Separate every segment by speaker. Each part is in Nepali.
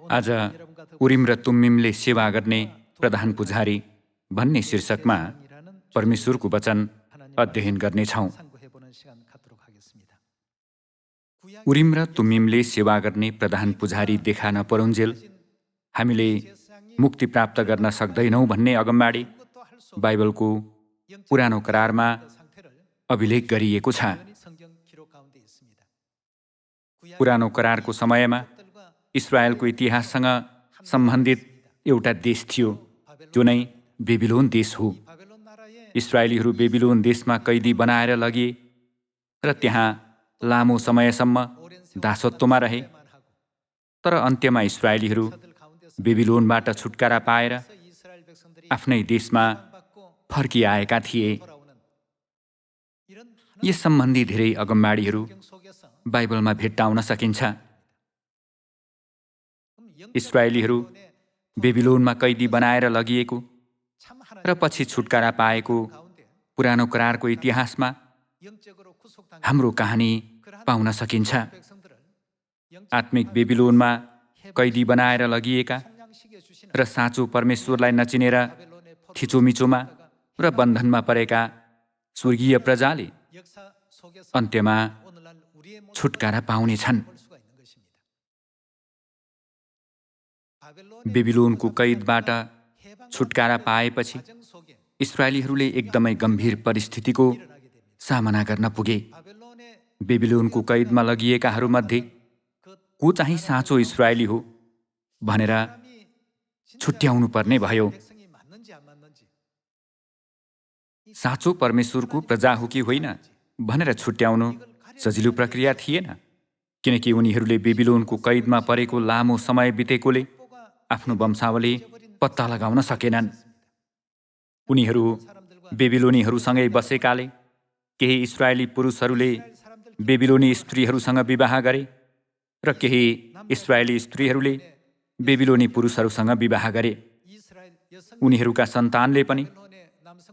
Speaker 1: आज उरिम र तुम्मिमले सेवा गर्ने प्रधान पुजारी भन्ने शीर्षकमा परमेश्वरको वचन अध्ययन गर्नेछौँ। उरिम र तुम्मिमले सेवा गर्ने प्रधान पुजारी देखा नपरुन्जेल हामीले मुक्ति प्राप्त गर्न सक्दैनौँ भन्ने अगमबाडी बाइबलको पुरानो करारमा अभिलेख गरिएको छ। पुरानो करारको समयमा इस्रायलको इतिहाससँग सम्बन्धित एउटा देश थियो, त्यो नै बेबिलोन देश हो। इस्रायलीहरू बेबिलोन देशमा कैदी बनाएर लगिए र त्यहाँ लामो समयसम्म दासत्वमा रहे। तर अन्त्यमा इस्रायलीहरू बेबिलोनबाट छुटकारा पाएर आफ्नै देशमा फर्किआएका थिए। यस सम्बन्धी धेरै अगमबाडीहरू बाइबलमा भेट्टाउन सकिन्छ। इस्रायलीहरू बेबिलोनमा कैदी बनाएर लगिएको र पछि छुटकारा पाएको पुरानो करारको इतिहासमा हाम्रो कहानी पाउन सकिन्छ। आत्मिक बेबिलोनमा कैदी बनाएर लगिएका र साँचो परमेश्वरलाई नचिनेर थिचोमिचोमा र बन्धनमा परेका स्वर्गीय प्रजाले अन्त्यमा छुटकारा पाउनेछन्। बेबिलोनको कैदबाट छुटकारा पाएपछि इस्रायलीहरूले एकदमै गम्भीर परिस्थितिको सामना गर्न पुगे। बेबिलोनको कैदमा लगिएकाहरूमध्ये को चाहिँ साँचो इस्रायली हो भनेर छुट्याउनु पर्ने भयो। साँचो परमेश्वरको प्रजा हो कि होइन भनेर छुट्याउनु सजिलो प्रक्रिया थिएन, किनकि उनीहरूले बेबिलोनको कैदमा परेको लामो समय बितेकोले आफ्नो वंशावली पत्ता लगाउन सकेनन्। उनीहरू बेबिलोनीहरूसँगै बसेकाले केही इस्रायली पुरुषहरूले बेबिलोनी स्त्रीहरूसँग विवाह गरे र केही इस्रायली स्त्रीहरूले बेबिलोनी पुरुषहरूसँग विवाह गरे। उनीहरूका सन्तानले पनि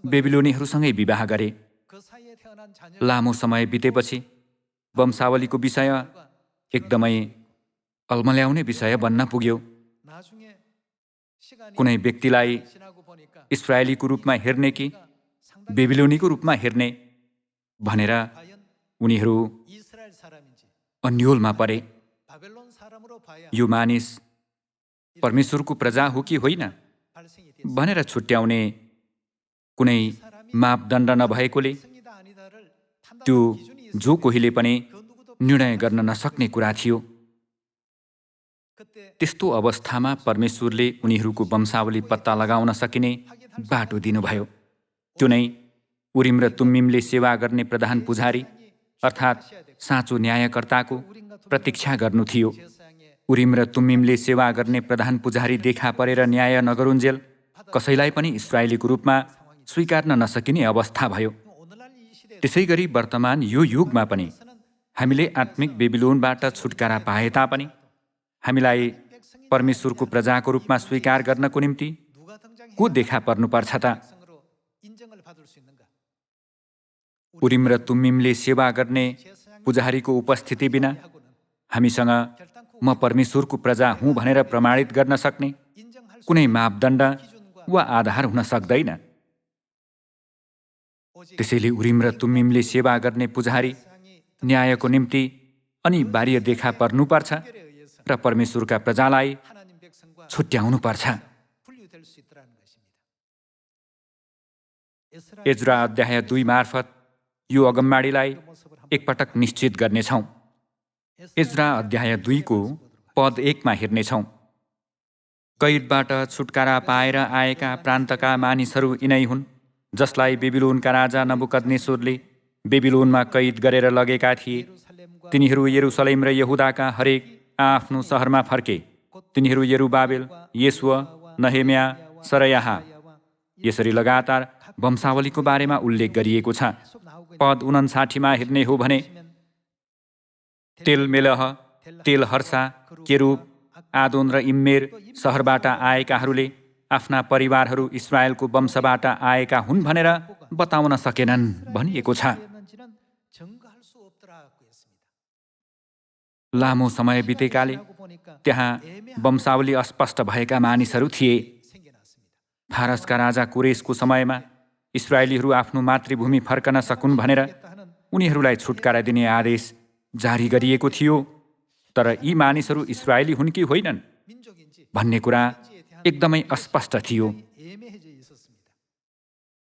Speaker 1: बेबिलोनीहरूसँगै विवाह गरे। लामो समय बितेपछि वंशावलीको विषय एकदमै अल्मल्याउने विषय बन्न पुग्यो। कुनै व्यक्तिलाई इस्रायलीको रूपमा हेर्ने कि बेबिलोनीको रूपमा हेर्ने भनेर उनीहरू अन्योलमा परे। यो मानिस परमेश्वरको प्रजा हो कि होइन भनेर छुट्याउने कुनै मापदण्ड नभएकोले त्यो जो कोहीले पनि निर्णय गर्न नसक्ने कुरा थियो। त्यस्तो अवस्थामा परमेश्वरले उनीहरूको वंशावली पत्ता लगाउन सकिने बाटो दिनुभयो। त्यो नै उरिम र तुम्मिमले सेवा गर्ने प्रधान पुजारी अर्थात् साँचो न्यायकर्ताको प्रतीक्षा गर्नु थियो। उरिम र तुम्मिमले सेवा गर्ने प्रधान पुजारी देखा परेर न्याय नगरुन्जेल कसैलाई पनि इस्रायलीको रूपमा स्वीकार्न नसकिने अवस्था भयो। त्यसैगरी वर्तमान यो युगमा पनि हामीले आत्मिक बेबिलोनबाट छुटकारा पाए तापनि हामीलाई परमेश्वरको प्रजाको रूपमा स्वीकार गर्नको निम्ति को देखा पर्नुपर्छ त? उरिम र तुम्मिमले सेवा गर्ने पुजारीको उपस्थिति बिना हामीसँग म परमेश्वरको प्रजा हुँ भनेर प्रमाणित गर्न सक्ने कुनै मापदण्ड वा आधार हुन सक्दैन। त्यसैले उरिम र तुम्मिमले सेवा गर्ने पुजारी न्यायको निम्ति अनिवार्य देखा पर्नुपर्छ र परमेश्वरका प्रजालाई छुट्याउनुपर्छ। एज्रा अध्याय 2 मार्फत यो अगमबाडीलाई एकपटक निश्चित गर्नेछौँ। एज्रा अध्याय 2 को पद 1 मा हेर्नेछौँ। कैदबाट छुटकारा पाएर आएका प्रान्तका मानिसहरू यिनै हुन्, जसलाई बेबिलोनका राजा नबुकदनेस्सरले बेबिलोनमा कैद गरेर लगेका थिए। तिनीहरू यरुसलेम र यहुदाका हरेक आफ्नो सहरमा फर्के। तिनीहरू यरुबाबेल, येशुवा, नहेम्या, सरयाह, यसरी लगातार वंशावलीको बारेमा उल्लेख गरिएको छ। पद 59 मा हेर्ने हो भने तेल मेलह, तेल हर्सा, केरुब, आदोन र इम्मेर सहरबाट आएकाहरूले आफ्ना परिवारहरू इस्रायलको वंशबाट आएका हुन् भनेर बताउन सकेनन् भनिएको छ। लामो समय बितेकाले त्यहाँ वंशावली अस्पष्ट भएका मानिसहरू थिए। फारसका राजा कुरेशको समयमा इस्राएलीहरू आफ्नो मातृभूमि फर्कन सकुन् भनेर उनीहरूलाई छुटकारा दिने आदेश जारी गरिएको थियो। तर यी मानिसहरू इस्राएली हुन् कि होइनन् भन्ने कुरा एकदमै अस्पष्ट थियो।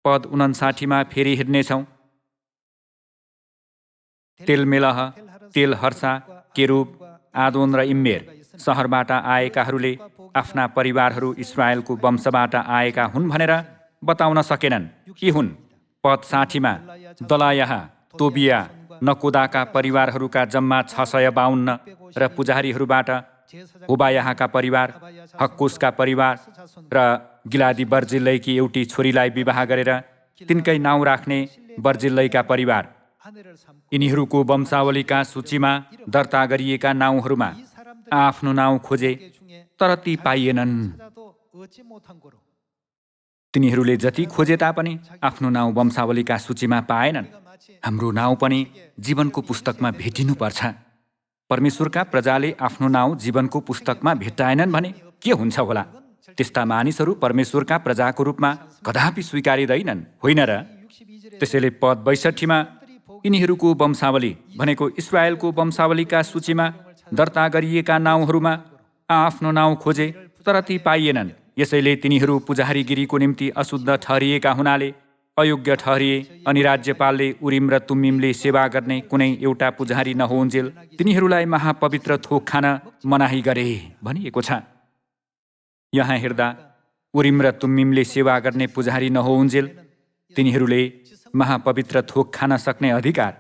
Speaker 1: पद 59 फेरि हेर्नेछौँ। तेलमेलह, तेलहर्सा, केरुब, आदोन र इम्मेर सहरबाट आएकाहरूले आफ्ना परिवारहरू इस्राएलको वंशबाट आएका हुन् भनेर बताउन सकेनन्। यी हुन् पद 60 दलायाह, तोबिया, नकोदाका परिवारहरूका जम्मा 652 र पुजारीहरूबाट होबायाहका परिवार, हक्कुसका परिवार र गिलादी बर्जिल्लैकी एउटी छोरीलाई विवाह गरेर तिनकै नाउँ राख्ने बर्जिल्लैका परिवार। यिनीहरूको वंशावलीका सूचीमा दर्ता गरिएका नाउँहरूमा आफ्नो नाउँ खोजे तर ती पाइएनन्। तिनीहरूले जति खोजे तापनि आफ्नो नाउँ वंशावलीका सूचीमा पाएनन्। हाम्रो नाउँ पनि जीवनको पुस्तकमा भेटिनुपर्छ। परमेश्वरका प्रजाले आफ्नो नाउँ जीवनको पुस्तकमा भेट्टाएनन् भने के हुन्छ होला? त्यस्ता मानिसहरू परमेश्वरका प्रजाको रूपमा कदापि स्वीकारिँदैनन्, होइन र? त्यसैले पद 62 यिनीहरूको वंशावली भनेको इस्राएलको वंशावलीका सूचीमा दर्ता गरिएका नाउँहरूमा आफ्नो नाउँ खोजे तर ती पाइएनन्। यसैले तिनीहरू पुजारीगिरीको निम्ति अशुद्ध ठहरिएका हुनाले अयोग्य ठहरिए अनि राज्यपालले उरिम र तुम्मिमले सेवा गर्ने कुनै एउटा पुजारी नहोउन्जेल तिनीहरूलाई महापवित्र थोक खान मनाही गरे भनिएको छ। यहाँ हेर्दा उरिम र तुम्मिमले सेवा गर्ने पुजारी नहोउन्जेल तिनीहरूले महापवित्र थोक खान सक्ने अधिकार,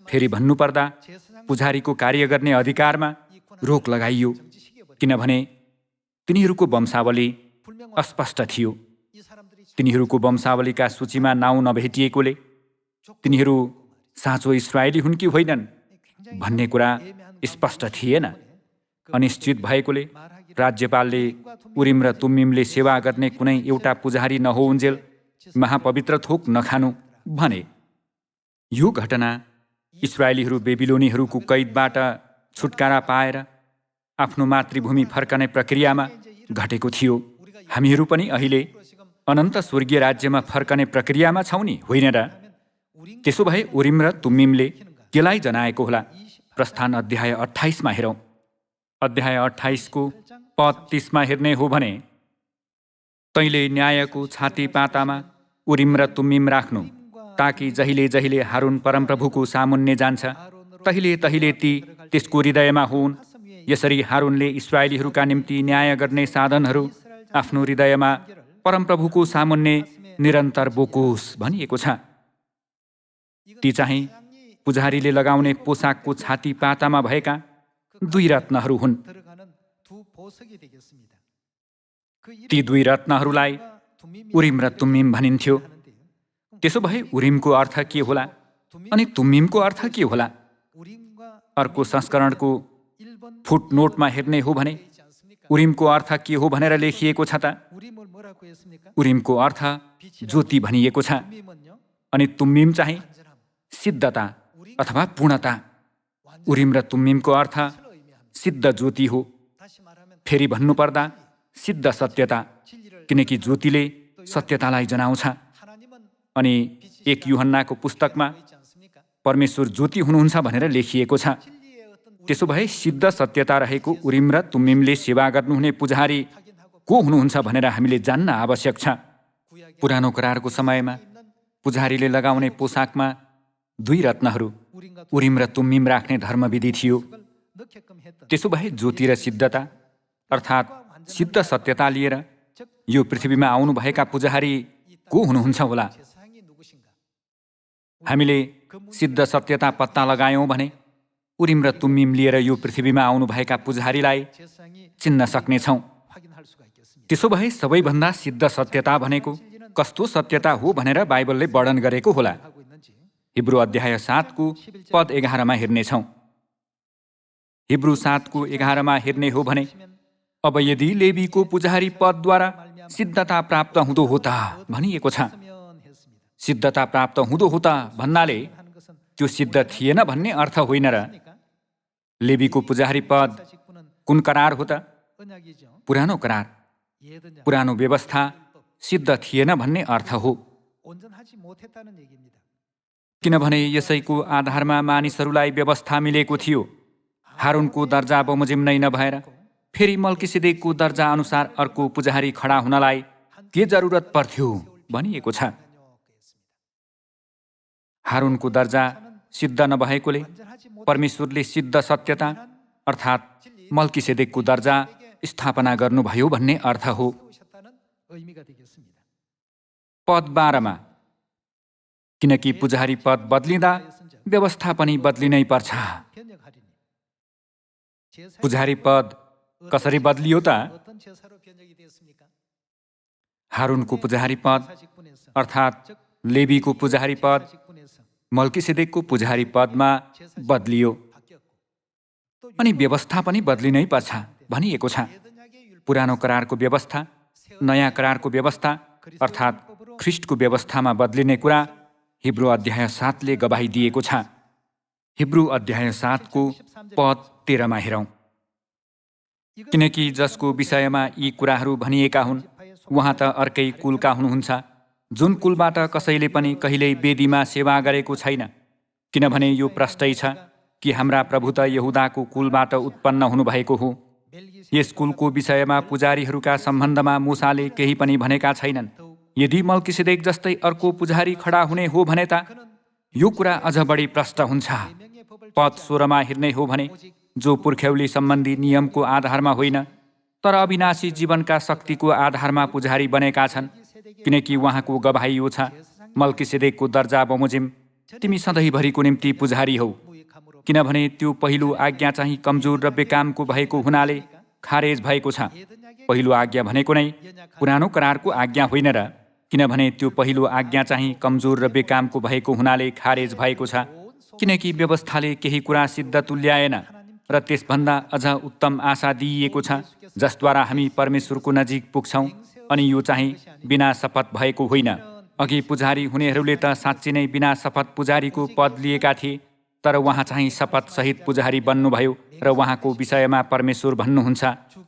Speaker 1: फेरि भन्नुपर्दा पुजारीको कार्य गर्ने अधिकारमा रोक लगाइयो, किनभने तिनीहरूको वंशावली अस्पष्ट थियो। तिनीहरूको वंशावलीका सूचीमा नाउँ नभेटिएकोले तिनीहरू साँचो इस्राएली हुन् कि होइनन् भन्ने कुरा स्पष्ट थिएन। अनिश्चित भएकोले राज्यपालले उरिम र तुम्मिमले सेवा गर्ने कुनै एउटा पुजारी नहोउन्जेल महापवित्र थोक नखानु भने। यो घटना इस्राएलीहरू बेबिलोनीहरूको कैदबाट छुटकारा पाएर आफ्नो मातृभूमि फर्कने प्रक्रियामा घटेको थियो। हामीहरू पनि अहिले अनन्त स्वर्गीय राज्यमा फर्कने प्रक्रियामा छौँ नि, होइन र? त्यसो भए उरिम र तुम्मिमले केलाई जनाएको होला? प्रस्थान अध्याय 28 हेरौँ। अध्याय 28 को पद 30 हेर्ने हो भने, तैँले न्यायको छाती पातामा उरिम र तुम्मिम राख्नु, ताकि जहिले जहिले हारुन परमप्रभुको सामुन्ने जान्छ तहिले तहिले ती त्यसको हृदयमा हुन्। यसरी हारुनले इस्राएलीहरूका निम्ति न्याय गर्ने साधनहरू आफ्नो हृदयमा परमप्रभुको सामुन्ने निरन्तर बोकोस् भनिएको छ। ती चाहिँ पुजारीले लगाउने पोसाकको छाती पातामा भएका 2 रत्नहरू हुन्। ती 2 रत्नहरूलाई उरिम र तुम्मिम भनिन्थ्यो। त्यसो भए उरिमको अर्थ के होला अनि तुम्मिमको अर्थ के होला? अर्को संस्करणको फुटनोटमा हेर्ने हो भने उरिमको अर्थ के हो भनेर लेखिएको छ त? उरिमको अर्थ ज्योति भनिएको छ अनि तुम्मिम चाहिँ सिद्धता अथवा पूर्णता। उरिम र तुम्मिमको अर्थ सिद्ध ज्योति हो। फेरि भन्नुपर्दा सिद्ध सत्यता, किनकि ज्योतिले सत्यतालाई जनाउँछ। अनि 1 यूहन्नाको पुस्तकमा परमेश्वर ज्योति हुनुहुन्छ भनेर लेखिएको छ। त्यसो भए सिद्ध सत्यता रहेको उरिम र तुम्मिमले सेवा गर्नुहुने पुजारी को हुनुहुन्छ भनेर हामीले जान्न आवश्यक छ। पुरानो करारको समयमा पुजारीले लगाउने पोसाकमा 2 रत्नहरू उरिम र तुम्मिम राख्ने धर्मविधि थियो। त्यसो भए ज्योति र सिद्धता अर्थात् सिद्ध सत्यता लिएर यो पृथ्वीमा आउनुभएका पुजारी को हुनुहुन्छ होला? हामीले सिद्ध सत्यता पत्ता लगायौँ भने उरिम र तुम्मिम लिएर यो पृथ्वीमा आउनुभएका पुजारीलाई चिन्न सक्नेछौँ। त्यसो भए सबैभन्दा सिद्ध सत्यता भनेको कस्तो सत्यता हो भनेर बाइबलले वर्णन गरेको होला? हिब्रू अध्याय 7 को पद 11 हेर्नेछौँ। हिब्रू 7 को 11 हेर्ने हो भने, अब यदि लेवीको पुजारी पदद्वारा सिद्धता प्राप्त हुँदो हो त भनिएको छ। सिद्धता प्राप्त हुँदो हो त भन्नाले त्यो सिद्ध थिएन भन्ने अर्थ होइन र? लेवीको पुजारी पद कुन करार हो त? पुरानो करार। पुरानो व्यवस्था सिद्ध थिएन भन्ने अर्थ हो। किनभने यसैको आधारमा मानिसहरूलाई व्यवस्था मिलेको थियो। हारुनको दर्जा बमोजिम नै नभएर फेरि मल्किसेदेकको दर्जा अनुसार अर्को पुजारी खडा हुनलाई के जरुरत पर्थ्यो भनिएको छ। हारुनको दर्जा सिद्ध नभएकोले परमेश्वरले सिद्ध सत्यता अर्थात् मल्किसेदेकको दर्जा स्थापना गर्नुभयो भन्ने अर्थ हो। पद 12 किनकि पुजारी पद बदलिँदा व्यवस्था पनि बदलिनै पर्छ। पुजारी पद कसरी बदलियो त? हारुनको पुजारी पद अर्थात् लेवीको पुजारी पद मल्किसेदेकको पुजारी पदमा बदलियो अनि व्यवस्था पनि बदलिनै पर्छ भनिएको छ। पुरानो करारको व्यवस्था नयाँ करारको व्यवस्था अर्थात् ख्रिस्टको व्यवस्थामा बदलिने कुरा हिब्रू अध्याय 7ले गवाही दिएको छ। हिब्रू अध्याय 7को पद 13 हेरौँ। किनकि जसको विषयमा यी कुराहरू भनिएका हुन् उहाँ त अर्कै कुलका हुनुहुन्छ, जुन कुलबाट कसैले पनि कहिल्यै वेदीमा सेवा गरेको छैन। किनभने यो प्रष्टै छ कि हाम्रा प्रभु त यहुदाको कुलबाट उत्पन्न हुनुभएको हो। यस कुलको विषयमा पुजारीहरूका सम्बन्धमा मूसाले केही पनि भनेका छैनन्। यदि मल्किसेदेक जस्तै अर्को पुजारी खडा हुने हो भने त यो कुरा अझ बढी प्रष्ट हुन्छ। पद 16 हेर्ने हो भने जो पुर्ख्यौली सम्बन्धी नियमको आधारमा होइन तर अविनाशी जीवनका शक्तिको आधारमा पुजारी बनेका छन्। किनकि उहाँको गवाही यो छ, मल्किसेदेकको दर्जा बमोजिम तिमी सधैँभरिको निम्ति पुजारी हौ। किनभने त्यो पहिलो आज्ञा चाहिँ कमजोर र बेकामको भएको हुनाले खारेज भएको छ। पहिलो आज्ञा भनेको नै पुरानो करारको आज्ञा होइन र? किनभने त्यो पहिलो आज्ञा चाहिँ कमजोर र बेकामको भएको हुनाले खारेज भएको छ। किनकि व्यवस्थाले केही कुरा सिद्ध तुल्याएन र त्यसभन्दा अझ उत्तम आशा दिइएको छ जसद्वारा हामी परमेश्वरको नजिक पुग्छौँ। अनि यो चाहिँ बिना शपथ भएको होइन। अघि पुजारी हुनेहरूले त साँच्चै नै बिना शपथ पुजारीको पद लिएका थिए, तर उहाँ चाहिँ शपथ सहित पुजारी बन्नुभयो र उहाँको विषयमा परमेश्वर भन्नुहुन्छ,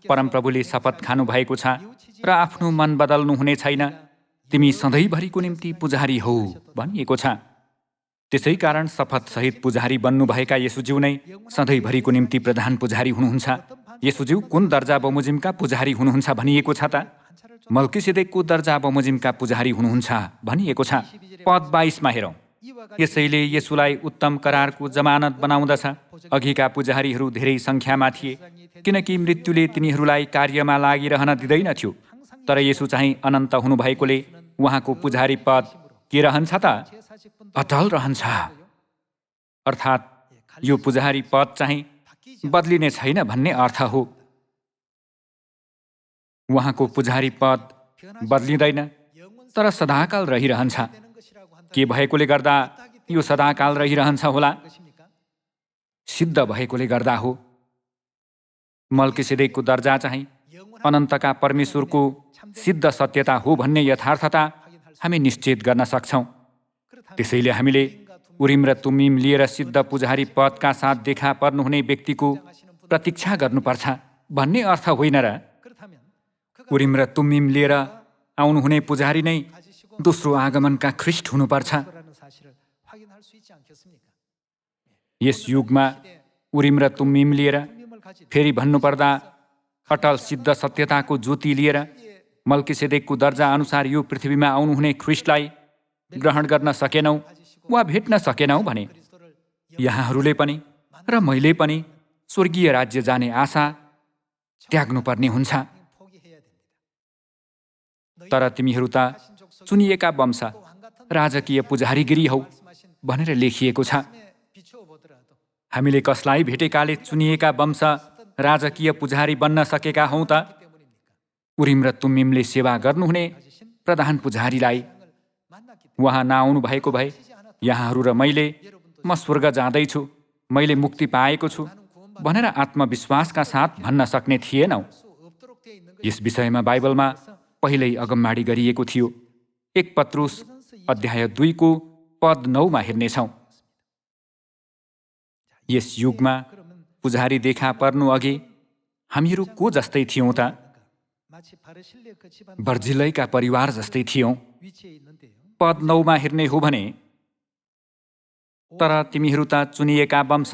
Speaker 1: परमप्रभुले शपथ खानु भएको छ र आफ्नो मन बदल्नु हुने छैन। तिमी सधैँभरिको निम्ति पुजारी हौ भनिएको छ। त्यसै कारण शपथ सहित पुजारी बन्नुभएका येशूज्यू नै सधैँभरिको निम्ति प्रधान पुजारी हुनुहुन्छ। येशूज्यू कुन दर्जा बमोजिमका पुजारी हुनुहुन्छ भनिएको छ त? मल्किसेदेकको दर्जा बमोजिमका पुजारी हुनुहुन्छ भनिएको छ। पद 22 हेरौँ। यसैले येशूलाई उत्तम करारको जमानत बनाउँदछ। अघिका पुजारीहरू धेरै सङ्ख्यामा थिए किनकि मृत्युले तिनीहरूलाई कार्यमा लागिरहन दिँदैनथ्यो। तर येशू चाहिँ अनन्त हुनुभएकोले उहाँको पुजारी पद के रहन्छ त? अटल रहन्छ। अर्थात् यो पुजारी पद चाहिँ बदलिने छैन भन्ने अर्थ हो। उहाँको पुजारी पद बदलिँदैन तर सदाकाल रहिरहन्छ। के भएकोले गर्दा यो सदाकाल रहिरहन्छ होला? सिद्ध भएकोले गर्दा हो। मल्किसेदेकको दर्जा चाहिँ अनन्तका परमेश्वरको सिद्ध सत्यता हो भन्ने यथार्थता हामी निश्चित गर्न सक्छौँ। त्यसैले हामीले उरिम र तुम्मिम लिएर सिद्ध पुजारी पदका साथ देखा पर्नुहुने व्यक्तिको प्रतीक्षा गर्नुपर्छ भन्ने अर्थ होइन र? उरिम र तुम्मिम लिएर आउनुहुने पुजारी नै दोस्रो आगमनका ख्रिस्ट हुनुपर्छ। यस युगमा उरिम र तुम्मिम लिएर फेरि भन्नुपर्दा अटल सिद्ध सत्यताको ज्योति लिएर मल्किसेदेकको दर्जा अनुसार यो पृथ्वीमा आउनुहुने ख्रिस्टलाई ग्रहण गर्न सकेनौँ वा भेट्न सकेनौँ भने यहाँहरूले पनि र मैले पनि स्वर्गीय राज्य जाने आशा त्याग्नुपर्ने हुन्छ। तर तिमीहरू त चुनिएका वंश राजकीय पुजारीगिरी हौ भनेर लेखिएको छ। हामीले कसलाई भेटेकाले चुनिएका वंश राजकीय पुजारी बन्न सकेका हौँ त? उरिम र तुम्मिमले सेवा गर्नुहुने प्रधान पुजारीलाई। उहाँ नआउनु भएको भए यहाँहरू र मैले म स्वर्ग जाँदैछु, मैले मुक्ति पाएको छु भनेर आत्मविश्वासका साथ भन्न सक्ने थिएनौँ। यस विषयमा बाइबलमा पहिल्यै अगमवाणी गरिएको थियो। 1 पत्रुस अध्याय 2 पद 9 हेर्नेछौँ। यस युगमा पुजारी देखा पर्नु अघि हामीहरू को जस्तै थियौँ त? बर्जिलैका परिवार जस्तै थियौँ। पद 9मा हेर्ने हो भने, तर तिमीहरू त चुनिएका वंश,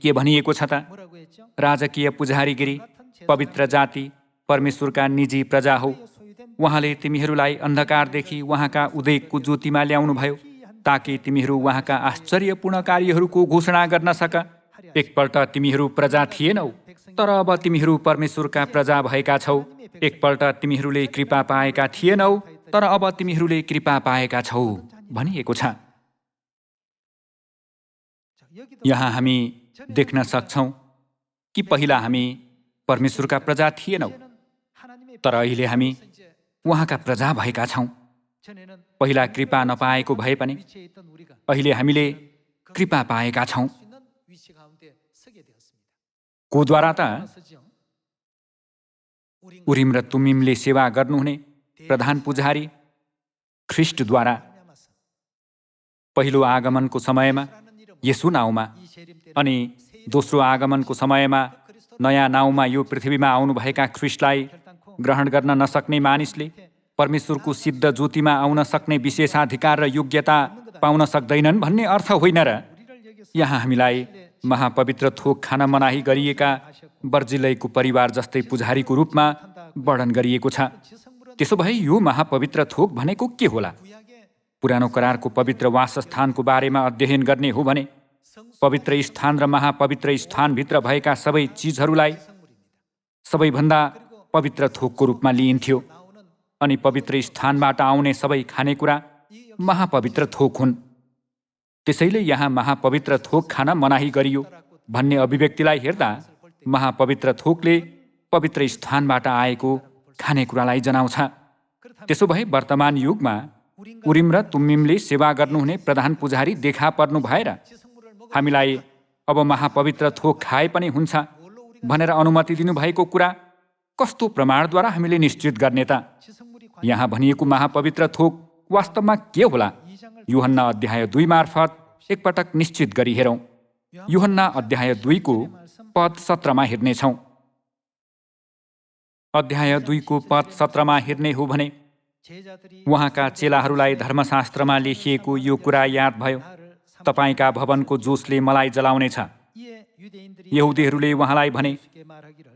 Speaker 1: के भनिएको छ त? राजकीय पुजारीगिरी, पवित्र जाति, परमेश्वरका निजी प्रजा हो। उहाँले तिमीहरूलाई अन्धकारदेखि उहाँका उदयको ज्योतिमा ल्याउनुभयो, ताकि तिमीहरू उहाँका आश्चर्यपूर्ण कार्यहरूको घोषणा गर्न सक। एकपल्ट तिमीहरू प्रजा थिएनौ, तर अब तिमीहरू परमेश्वरका प्रजा भएका छौ। एकपल्ट तिमीहरूले कृपा पाएका थिएनौ, तर अब तिमीहरूले कृपा पाएका छौ भनिएको छ। यहाँ हामी देख्न सक्छौँ कि पहिला हामी परमेश्वरका प्रजा थिएनौँ, तर अहिले हामी उहाँका प्रजा भएका छौँ। पहिला कृपा नपाएको भए पनि अहिले हामीले कृपा पाएका छौँ। कोद्वारा त? उरिम र तुमिमले सेवा गर्नुहुने प्रधान पुजारी ख्रिस्टद्वारा। पहिलो आगमनको समयमा यसु नाउँमा अनि दोस्रो आगमनको समयमा नयाँ नाउँमा यो पृथ्वीमा आउनुभएका ख्रिस्टलाई ग्रहण गर्न नसक्ने मानिसले परमेश्वरको सिद्ध ज्योतिमा आउन सक्ने विशेषाधिकार र योग्यता पाउन सक्दैनन् भन्ने अर्थ होइन र? यहाँ हामीलाई महापवित्र थोक खान मनाही गरिएका बर्जिलैको परिवार जस्तै पुजारीको रूपमा वर्णन गरिएको छ। त्यसो भए यो महापवित्र थोक भनेको के होला? पुरानो करारको पवित्र वासस्थानको बारेमा अध्ययन गर्ने हो भने पवित्र स्थान र महापवित्र स्थानभित्र भएका सबै चिजहरूलाई सबैभन्दा पवित्र थोकको रूपमा लिइन्थ्यो, अनि पवित्र स्थानबाट आउने सबै खानेकुरा महापवित्र थोक हुन्। त्यसैले यहाँ महापवित्र थोक खान मनाही गरियो भन्ने अभिव्यक्तिलाई हेर्दा महापवित्र थोकले पवित्र स्थानबाट आएको खानेकुरालाई जनाउँछ। त्यसो भए वर्तमान युगमा उरिम र तुम्मिमले सेवा गर्नुहुने प्रधान पुजारी देखा पर्नु भएर हामीलाई अब महापवित्र थोक खाए पनि हुन्छ भनेर अनुमति दिनुभएको कुरा कस्तो प्रमाणद्वारा हामीले निश्चित गर्ने त? यहाँ भनिएको महापवित्र थोक वास्तवमा के होला? यूहन्ना अध्याय 2 मार्फत एकपटक निश्चित गरी हेरौँ। यूहन्ना अध्याय 2 को पद 17मा हेर्नेछौँ। अध्याय 2 को पद 17मा हेर्ने हो भने, उहाँका चेलाहरूलाई धर्मशास्त्रमा लेखिएको यो कुरा याद भयो, तपाईका भवनको जोसले मलाई जलाउनेछ। यहुदीहरूले उहाँलाई भने,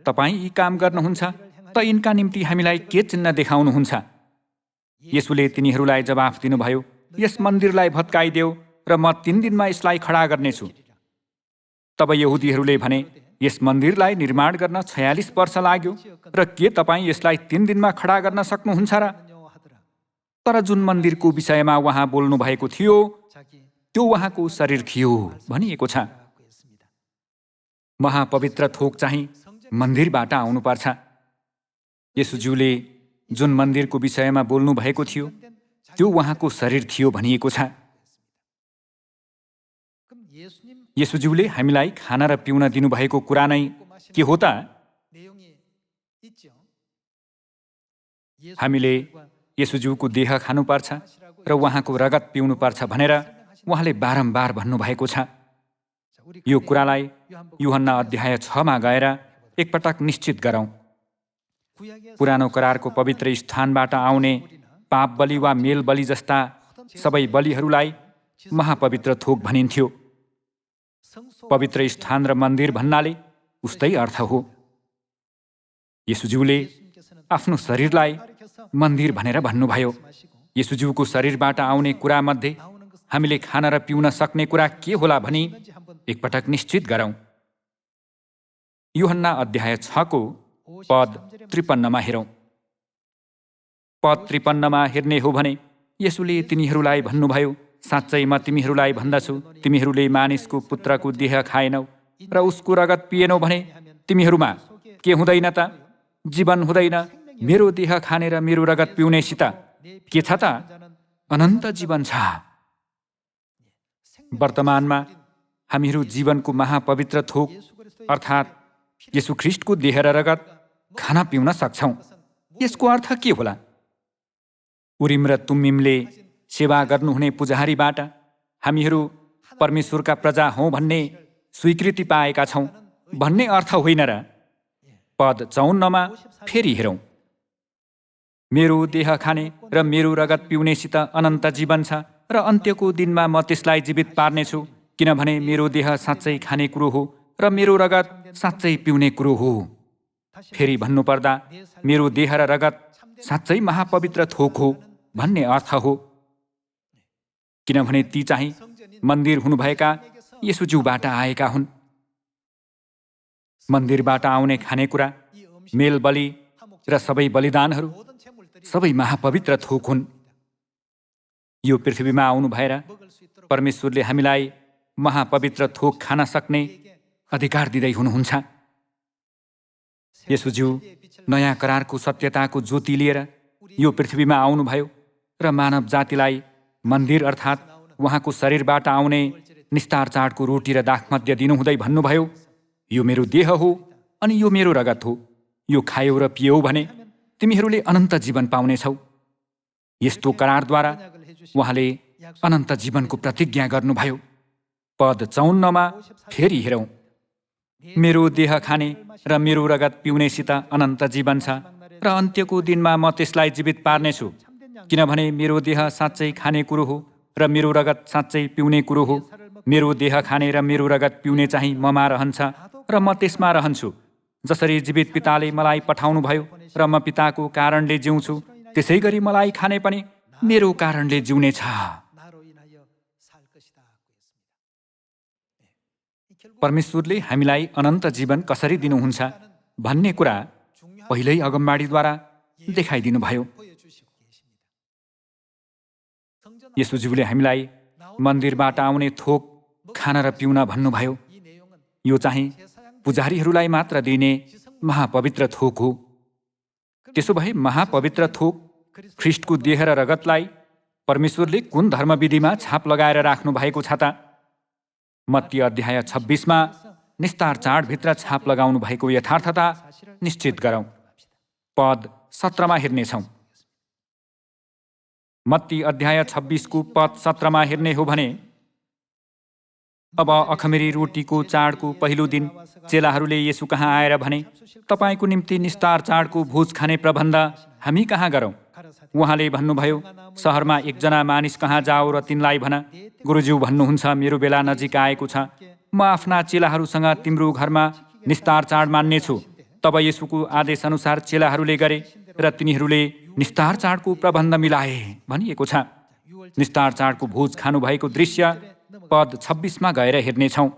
Speaker 1: तपाईँ यी काम गर्नुहुन्छ त यिनका निम्ति हामीलाई के चिन्ह देखाउनुहुन्छ? यसुले तिनीहरूलाई जवाफ दिनुभयो, यस मन्दिरलाई भत्काइदेऊ र म 3 दिनमा यसलाई खडा गर्नेछु। तब यहुदीहरूले भने, यस मन्दिरलाई निर्माण गर्न 46 वर्ष लाग्यो र के तपाईँ यसलाई 3 दिनमा खडा गर्न सक्नुहुन्छ र? तर जुन मन्दिरको विषयमा उहाँ बोल्नु भएको थियो त्यो उहाँको शरीर थियो भनिएको छ। महापवित्र थोक चाहिँ मन्दिरबाट आउनुपर्छ। यसुज्यूले जुन मन्दिरको विषयमा बोल्नु भएको थियो त्यो उहाँको शरीर थियो भनिएको छ। यसुज्यूले हामीलाई खाना र पिउन दिनुभएको कुरा नै के हो त? हामीले यसुज्यूको देह खानुपर्छ र उहाँको रगत पिउनुपर्छ भनेर उहाँले बारम्बार भन्नुभएको छ। यो कुरालाई यूहन्ना अध्याय 6मा गएर एकपटक निश्चित गरौँ। पुरानो करारको पवित्र स्थानबाट आउने पाप बलि वा मेल बलि जस्ता सबै बलिहरूलाई महापवित्र थोक भनिन्थ्यो। पवित्र स्थान र मन्दिर भन्नाले उस्तै अर्थ हो। यसुज्यूले आफ्नो शरीरलाई मन्दिर भनेर भन्नुभयो। यसुज्यूको शरीरबाट आउने कुरामध्ये हामीले खान र पिउन सक्ने कुरा के होला भनी एकपटक निश्चित गरौँ। यूहन्ना अध्याय 6 को पद 53मा हेरौँ। पद 53मा हेर्ने हो भने यसुले तिनीहरूलाई भन्नुभयो, साँच्चै म तिमीहरूलाई भन्दछु, तिमीहरूले मानिसको पुत्रको देह खाएनौ र उसको रगत पिएनौ भने तिमीहरूमा के हुँदैन त? जीवन हुँदैन। मेरो देह खाने र मेरो रगत पिउनेसित के छ त? अनन्त जीवन छ। वर्तमानमा हामीहरू जीवनको महापवित्र थोक अर्थात् यसु ख्रिस्टको देह र रगत खान पिउन सक्छौँ। यसको अर्थ के होला? उरिम र तुम्मिमले सेवा गर्नुहुने पुजारीबाट हामीहरू परमेश्वरका प्रजा हौँ भन्ने स्वीकृति पाएका छौँ भन्ने अर्थ होइन र? पद 54मा फेरि हेरौँ। मेरो देह खाने र मेरो रगत पिउनेसित अनन्त जीवन छ र अन्त्यको दिनमा म त्यसलाई जीवित पार्नेछु, किनभने मेरो देह साँच्चै खाने कुरो हो र मेरो रगत साँच्चै पिउने कुरो हो। फेरि भन्नुपर्दा मेरो देह र रगत साँच्चै महापवित्र थोक हो भन्ने अर्थ हो, किनभने ती चाहिँ मन्दिर हुनुभएका येशूज्यूबाट आएका हुन्। मन्दिरबाट आउने खानेकुरा, मेल बलि र सबै बलिदानहरू सबै महापवित्र थोक हुन्। यो पृथ्वीमा आउनु भएर परमेश्वरले हामीलाई महापवित्र थोक खान सक्ने अधिकार दिँदै हुनुहुन्छ। येशूज्यू नयाँ करारको सत्यताको ज्योति लिएर यो पृथ्वीमा आउनुभयो र मानव जातिलाई मन्दिर अर्थात् उहाँको शरीरबाट आउने निस्तार चाडको रोटी र दाखमध्य दिनुहुँदै भन्नुभयो, यो मेरो देह हो अनि यो मेरो रगत हो, यो खायौ र पियौ भने तिमीहरूले अनन्त जीवन पाउनेछौ। यस्तो करारद्वारा उहाँले अनन्त जीवनको प्रतिज्ञा गर्नुभयो। पद 54मा फेरि हेरौँ। मेरो देह खाने र मेरो रगत पिउनेसित अनन्त जीवन छ र अन्त्यको दिनमा म त्यसलाई जीवित पार्नेछु, किनभने मेरो देह साँच्चै खाने कुरो हो र मेरो रगत साँच्चै पिउने कुरो हो। मेरो देह खाने र मेरो रगत पिउने चाहिँ ममा रहन्छ र म त्यसमा रहन्छु। जसरी जीवित पिताले मलाई पठाउनु भयो र म पिताको कारणले जिउँछु, त्यसै गरी मलाई खाने पनि मेरो कारणले जिउनेछ। परमेश्वरले हामीलाई अनन्त जीवन कसरी दिनुहुन्छ भन्ने कुरा पहिल्यै अगमबाडीद्वारा देखाइदिनुभयो। येशूज्यूले हामीलाई मन्दिरबाट आउने थोक खान र पिउन भन्नुभयो। यो चाहिँ पुजारीहरूलाई मात्र दिने महापवित्र थोक हो। त्यसो भए महापवित्र थोक ख्रिस्टको देह र रगतलाई परमेश्वरले कुन धर्मविधिमा छाप लगाएर राख्नु भएको छ त? मत्ती अध्याय 26मा निस्तार चाडभित्र छाप लगाउनु भएको यथार्थता निश्चित गरौँ। पद 17मा हेर्नेछौँ। मत्ती अध्याय 26को पद 17मा हेर्ने हो भने, अब अखमेरी रोटीको चाडको पहिलो दिन चेलाहरूले येशू कहाँ आएर भने, तपाईँको निम्ति निस्तार चाडको भोज खाने प्रबन्ध हामी कहाँ गरौँ? उहाँले भन्नुभयो, सहरमा एकजना मानिस कहाँ जाओ र तिनलाई भन, गुरुज्यू भन्नुहुन्छ मेरो बेला नजिक आएको छ, म आफ्ना चेलाहरूसँग तिम्रो घरमा निस्तार चाड मान्नेछु। तब येशूको आदेश अनुसार चेलाहरूले गरे र तिनीहरूले निस्तार चाडको प्रबन्ध मिलाए भनिएको छ। निस्तार चाडको भोज खानुभएको दृश्य पद 26मा गएर हेर्नेछौँ।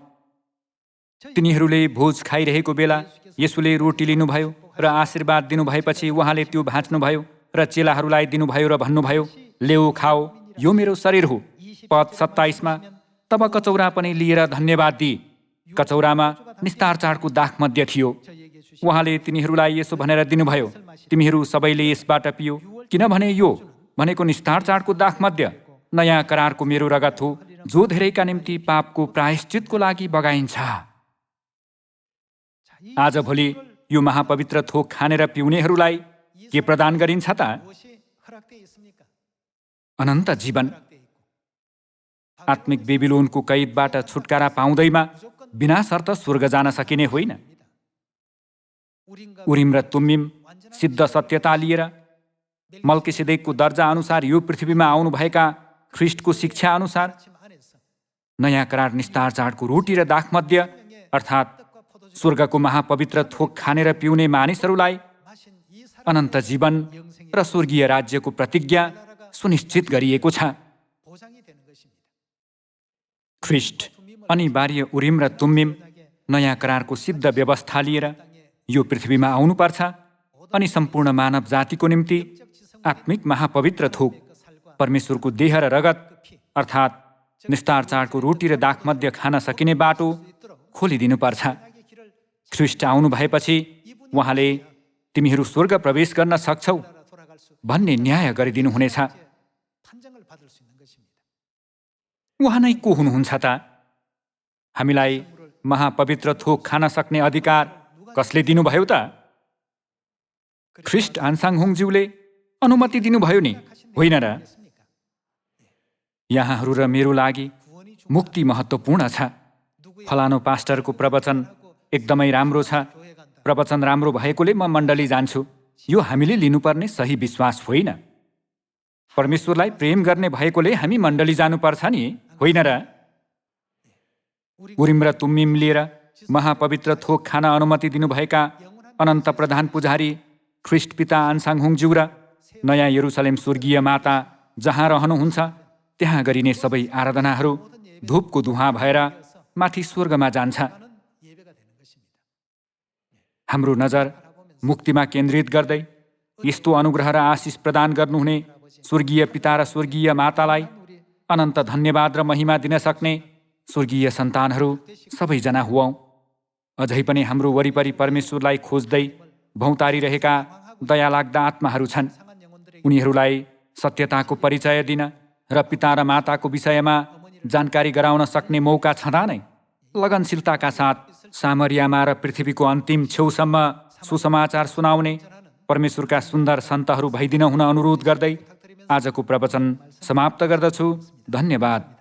Speaker 1: तिनीहरूले भोज खाइरहेको बेला येशूले रोटी लिनुभयो र आशीर्वाद दिनुभएपछि उहाँले त्यो भाँच्नुभयो र चेलाहरूलाई दिनुभयो र भन्नुभयो, लेऊ खाओ, यो मेरो शरीर हो। पद 27मा तब कचौरा पनि लिएर धन्यवाद दिए। कचौरामा निस्तार चाडको दाखमध्य थियो। उहाँले तिनीहरूलाई यसो भनेर दिनुभयो, तिमीहरू सबैले यसबाट पियो, किनभने यो भनेको निस्तार चाडको दाखमध्य नयाँ करारको मेरो रगत हो, जो धेरैका निम्ति पापको प्रायश्चितको लागि बगाइन्छ। आजभोलि यो महापवित्र थोक खाने र पिउनेहरूलाई के प्रदान गरिन्छ त? अनन्त जीवन। आत्मिक बेबिलोनको कैदबाट छुटकारा पाउँदैमा बिना शर्त स्वर्ग जान सकिने होइन। उरिम र तुम्मिम सिद्ध सत्यता लिएर मल्किसेदेकको दर्जा अनुसार यो पृथ्वीमा आउनुभएका ख्रिस्टको शिक्षा अनुसार नयाँ करार निस्तार चाडको रोटी र दाखमध्य अर्थात् स्वर्गको महापवित्र थोक खाने र पिउने मानिसहरूलाई अनन्त जीवन र स्वर्गीय राज्यको प्रतिज्ञा सुनिश्चित गरिएको छ। ख्रिस्ट अनिवार्य उरिम र तुम्मिम नयाँ करारको सिद्ध व्यवस्था लिएर यो पृथ्वीमा आउनुपर्छ अनि सम्पूर्ण मानव जातिको निम्ति आत्मिक महापवित्र थोक परमेश्वरको देह र रगत अर्थात् निस्तार चाडको रोटी र दाखमध्य खान सकिने बाटो खोलिदिनुपर्छ। ख्रिस्ट आउनु भएपछि उहाँले तिमीहरू स्वर्ग प्रवेश गर्न सक्छौ भन्ने न्याय गरिदिनुहुनेछ। उहाँ नै को हुनुहुन्छ त? हामीलाई महापवित्र थोक खान सक्ने अधिकार कसले दिनुभयो त? ख्रिस्ट आन्साङहोङज्यूले अनुमति दिनुभयो नि, होइन र? यहाँहरू र मेरो लागि मुक्ति महत्त्वपूर्ण छ। फलानो पास्टरको प्रवचन एकदमै राम्रो छ र प्रवचन राम्रो भएकोले म मण्डली जान्छु। यो हामीले लिनुपर्ने सही विश्वास होइन। परमेश्वरलाई प्रेम गर्ने भएकोले हामी मण्डली जानुपर्छ नि, होइन र? उरिम र तुम्मिम लिएर महापवित्र थोक खान अनुमति दिनुभएका अनन्त प्रधान पुजारी ख्रिस्ट पिता आन्साङहुङज्यू र नयाँ यरुसलेम स्वर्गीय माता जहाँ रहनुहुन्छ त्यहाँ गरिने सबै आराधनाहरू धूपको धुवाँ भएर माथि स्वर्गमा जान्छ। हाम्रो नजर मुक्तिमा केन्द्रित गर्दै यस्तो अनुग्रह र आशिष प्रदान गर्नुहुने स्वर्गीय पिता र स्वर्गीय मातालाई अनन्त धन्यवाद र महिमा दिन सक्ने स्वर्गीय सन्तानहरू सबैजना हुऔँ। अझै पनि हाम्रो वरिपरि परमेश्वरलाई खोज्दै भौतारिरहेका दयालाग्दा आत्माहरू छन्। उनीहरूलाई सत्यताको परिचय दिन र पिता र माताको विषयमा जानकारी गराउन सक्ने मौका छँदा नै लगनशीलताका साथ सामरियामा र पृथ्वीको अन्तिम छेउसम्म सुसमाचार सुनाउने परमेश्वरका सुन्दर सन्तहरू भइदिन हुन अनुरोध गर्दै आजको प्रवचन समाप्त गर्दछु। धन्यवाद।